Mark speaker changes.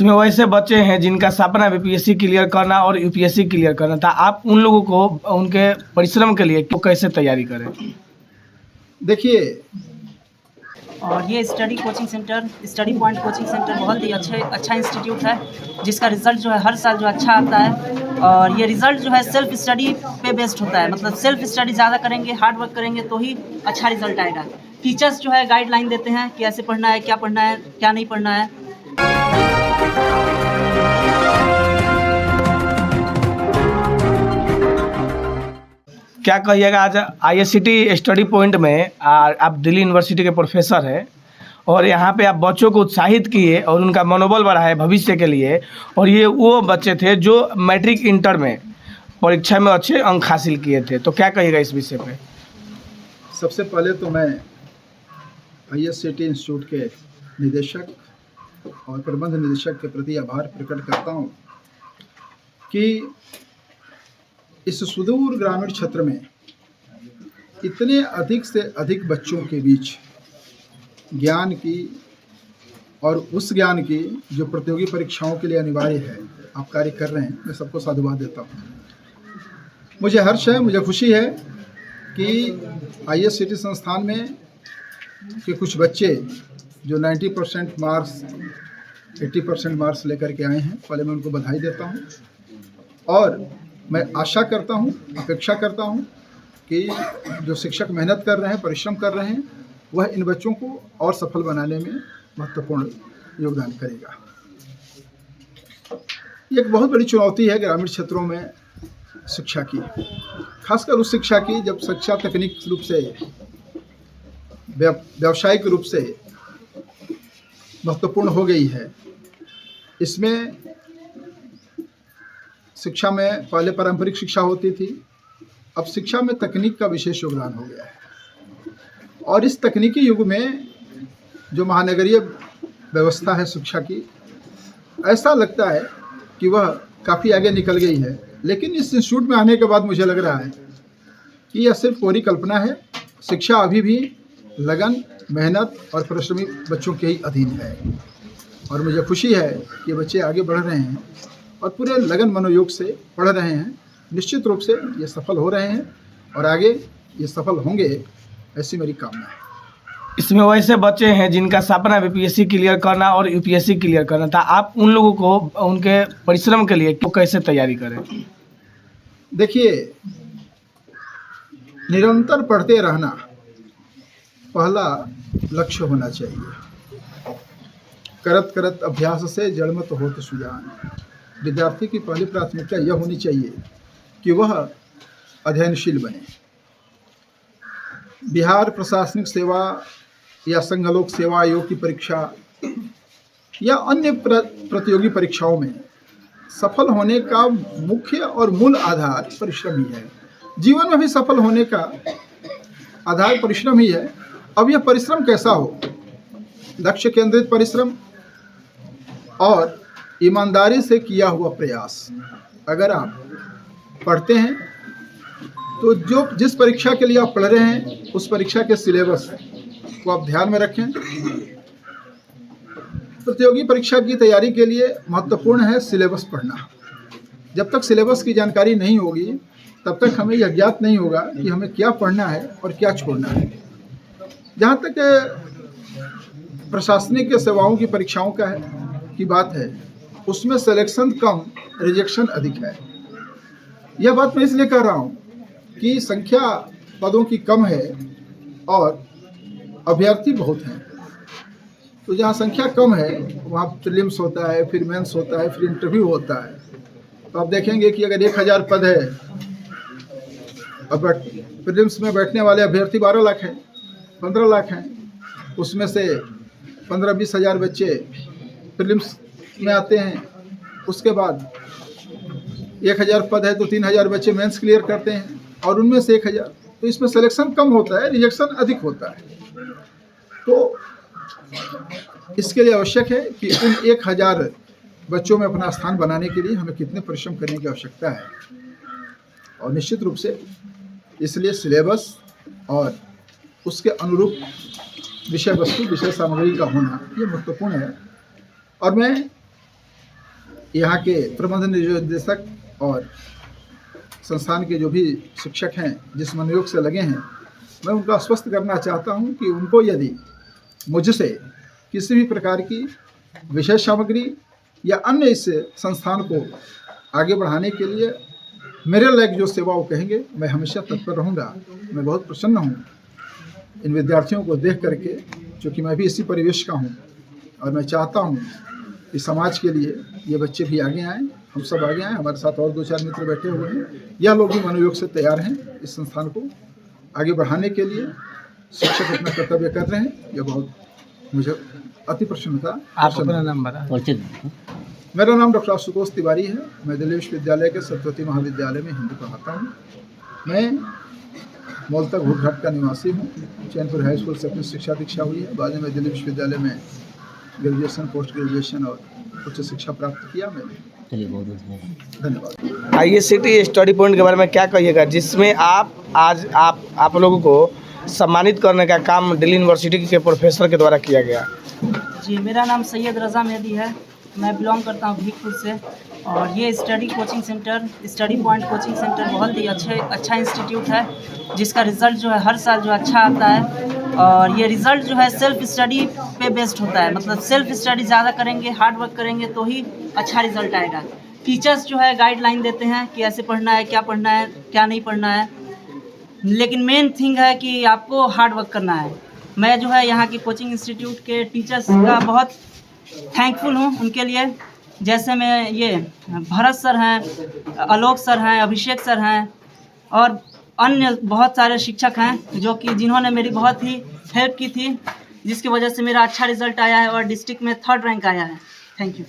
Speaker 1: इसमें वैसे बच्चे हैं जिनका सपना बीपीएससी क्लियर करना और यूपीएससी क्लियर करना था। आप उन लोगों को उनके परिश्रम के लिए तो कैसे तैयारी करें?
Speaker 2: देखिए,
Speaker 3: और ये स्टडी पॉइंट कोचिंग सेंटर बहुत ही अच्छा इंस्टीट्यूट है, जिसका रिज़ल्ट जो है हर साल जो अच्छा आता है। और ये रिज़ल्ट जो है सेल्फ स्टडी पे बेस्ड होता है, मतलब सेल्फ स्टडी ज़्यादा करेंगे, हार्ड वर्क करेंगे तो ही अच्छा रिज़ल्ट आएगा। टीचर्स जो है गाइडलाइन देते हैं कि ऐसे पढ़ना है, क्या नहीं पढ़ना है।
Speaker 1: क्या कहिएगा, आज आईएससीटी स्टडी पॉइंट में आप दिल्ली यूनिवर्सिटी के प्रोफेसर हैं और यहाँ पे आप बच्चों को उत्साहित किए और उनका मनोबल बढ़ाए भविष्य के लिए, और ये वो बच्चे थे जो मैट्रिक इंटर में परीक्षा में अच्छे अंक हासिल किए थे, तो क्या कहिएगा इस विषय पे?
Speaker 2: सबसे पहले तो मैं आईएससीटी इंस्टीट्यूट के निदेशक और प्रबंध निदेशक के प्रति आभार प्रकट करता हूँ कि इस सुदूर ग्रामीण क्षेत्र में इतने अधिक से अधिक बच्चों के बीच ज्ञान की और उस ज्ञान की जो प्रतियोगी परीक्षाओं के लिए अनिवार्य है आप कार्य कर रहे हैं। मैं सबको साधुवाद देता हूँ। मुझे हर्ष है, मुझे खुशी है कि आईएससीटी संस्थान में के कुछ बच्चे जो 90% मार्क्स 80% मार्क्स लेकर के आए हैं, पहले मैं उनको बधाई देता हूँ। और मैं आशा करता हूँ, अपेक्षा करता हूँ कि जो शिक्षक मेहनत कर रहे हैं, परिश्रम कर रहे हैं, वह इन बच्चों को और सफल बनाने में महत्वपूर्ण योगदान करेगा। ये एक बहुत बड़ी चुनौती है ग्रामीण क्षेत्रों में शिक्षा की, खासकर उस शिक्षा की जब शिक्षा तकनीक रूप से व्यावसायिक रूप से महत्वपूर्ण हो गई है। इसमें शिक्षा में पहले पारंपरिक शिक्षा होती थी, अब शिक्षा में तकनीक का विशेष योगदान हो गया है। और इस तकनीकी युग में जो महानगरीय व्यवस्था है शिक्षा की, ऐसा लगता है कि वह काफ़ी आगे निकल गई है। लेकिन इस इंस्टीट्यूट में आने के बाद मुझे लग रहा है कि यह सिर्फ पूरी कल्पना है। शिक्षा अभी भी लगन, मेहनत और परिश्रमी बच्चों के ही अधीन है। और मुझे खुशी है कि बच्चे आगे बढ़ रहे हैं और पूरे लगन मनोयोग से पढ़ रहे हैं। निश्चित रूप से ये सफल हो रहे हैं और आगे ये सफल होंगे, ऐसी मेरी कामना है।
Speaker 1: इसमें वैसे बच्चे हैं जिनका सपना बीपीएससी क्लियर करना और यूपीएससी क्लियर करना था। आप उन लोगों को उनके परिश्रम के लिए तो कैसे तैयारी करें?
Speaker 2: देखिए, निरंतर पढ़ते रहना पहला लक्ष्य होना चाहिए। करत करत अभ्यास से जड़मत होत सुजान। विद्यार्थी की पहली प्राथमिकता यह होनी चाहिए कि वह अध्ययनशील बने। बिहार प्रशासनिक सेवा या संघ लोक सेवा आयोग की परीक्षा या अन्य प्रतियोगी परीक्षाओं में सफल होने का मुख्य और मूल आधार परिश्रम ही है। जीवन में भी सफल होने का आधार परिश्रम ही है। अब यह परिश्रम कैसा हो? लक्ष्य केंद्रित परिश्रम और ईमानदारी से किया हुआ प्रयास। अगर आप पढ़ते हैं तो जिस परीक्षा के लिए आप पढ़ रहे हैं उस परीक्षा के सिलेबस को आप ध्यान में रखें। प्रतियोगी परीक्षा की तैयारी के लिए महत्वपूर्ण है सिलेबस पढ़ना। जब तक सिलेबस की जानकारी नहीं होगी तब तक हमें यह ज्ञात नहीं होगा कि हमें क्या पढ़ना है और क्या छोड़ना है। जहाँ तक प्रशासनिक सेवाओं की परीक्षाओं की बात है, उसमें सिलेक्शन कम, रिजेक्शन अधिक है। यह बात मैं इसलिए कह रहा हूँ कि संख्या पदों की कम है और अभ्यर्थी बहुत हैं। तो जहाँ संख्या कम है वहाँ प्रीलिम्स होता है, फिर मेंस होता है, फिर इंटरव्यू होता है। तो आप देखेंगे कि अगर 1000 पद है, अब प्रीलिम्स में बैठने वाले अभ्यर्थी 12 लाख हैं, 15 लाख हैं, उसमें से 15-20 हज़ार बच्चे प्रीलिम्स में आते हैं। उसके बाद 1000 पद है तो 3000 बच्चे मेंस क्लियर करते हैं और उनमें से 1000। तो इसमें सिलेक्शन कम होता है, रिजेक्शन अधिक होता है। तो इसके लिए आवश्यक है कि उन 1000 बच्चों में अपना स्थान बनाने के लिए हमें कितने परिश्रम करने की आवश्यकता है। और निश्चित रूप से इसलिए सिलेबस और उसके अनुरूप विषय वस्तु, विषय सामग्री का होना ये महत्वपूर्ण है। और मैं यहाँ के प्रबंध निदेशक और संस्थान के जो भी शिक्षक हैं जिस मनोयोग से लगे हैं, मैं उनको आश्वस्त करना चाहता हूँ कि उनको यदि मुझसे किसी भी प्रकार की विशेष सामग्री या अन्य इस संस्थान को आगे बढ़ाने के लिए मेरे लायक जो सेवा वो कहेंगे, मैं हमेशा तत्पर रहूँगा। मैं बहुत प्रसन्न हूँ इन विद्यार्थियों को देख करके, क्योंकि मैं भी इसी परिवेश का हूँ और मैं चाहता हूँ कि समाज के लिए ये बच्चे भी आगे आएँ, हम सब आगे आएँ। हमारे साथ और 2-4 मित्र बैठे हुए हैं, यह लोग भी मनोयोग से तैयार हैं इस संस्थान को आगे बढ़ाने के लिए। शिक्षक अपना कर्तव्य कर रहे हैं, ये बहुत मुझे अति प्रसन्नता।
Speaker 1: आप अपना नाम बता।
Speaker 2: मेरा नाम डॉक्टर आशुतोष तिवारी है। मैं दिल्ली विश्वविद्यालय के सरस्वती महाविद्यालय में हिंदी पढ़ाता हूँ। मैं मूलतः घूटघाट का निवासी हूँ। चैनपुर हाई स्कूल से अपनी शिक्षा दीक्षा हुई है। बाद में मैं दिल्ली विश्वविद्यालय में ग्रेजुएशन, पोस्ट ग्रेजुएशन और उच्च शिक्षा प्राप्त किया। मैं धन्यवाद।
Speaker 1: ISCT स्टडी पॉइंट के बारे में क्या कहिएगा, जिसमें आप लोगों को सम्मानित करने का काम दिल्ली यूनिवर्सिटी के प्रोफेसर के द्वारा किया गया?
Speaker 3: जी, मेरा नाम सैयद रज़ा मेहदी है। मैं बिलोंग करता हूँ भीखपुर से, और ये स्टडी पॉइंट कोचिंग सेंटर बहुत ही अच्छा इंस्टीट्यूट है, जिसका रिज़ल्ट जो है हर साल जो अच्छा आता है। और ये रिज़ल्ट जो है सेल्फ स्टडी पे बेस्ड होता है, मतलब सेल्फ स्टडी ज़्यादा करेंगे, हार्ड वर्क करेंगे तो ही अच्छा रिज़ल्ट आएगा। टीचर्स जो है गाइडलाइन देते हैं कि ऐसे पढ़ना है, क्या नहीं पढ़ना है, लेकिन मेन थिंग है कि आपको हार्ड वर्क करना है। मैं जो है यहाँ की कोचिंग इंस्टीट्यूट के टीचर्स का बहुत थैंकफुल हूँ उनके लिए। जैसे मैं ये भरत सर हैं, आलोक सर हैं, अभिषेक सर हैं और अन्य बहुत सारे शिक्षक हैं जो कि जिन्होंने मेरी बहुत ही हेल्प की थी, जिसकी वजह से मेरा अच्छा रिज़ल्ट आया है और डिस्ट्रिक्ट में 3rd रैंक आया है। Thank you.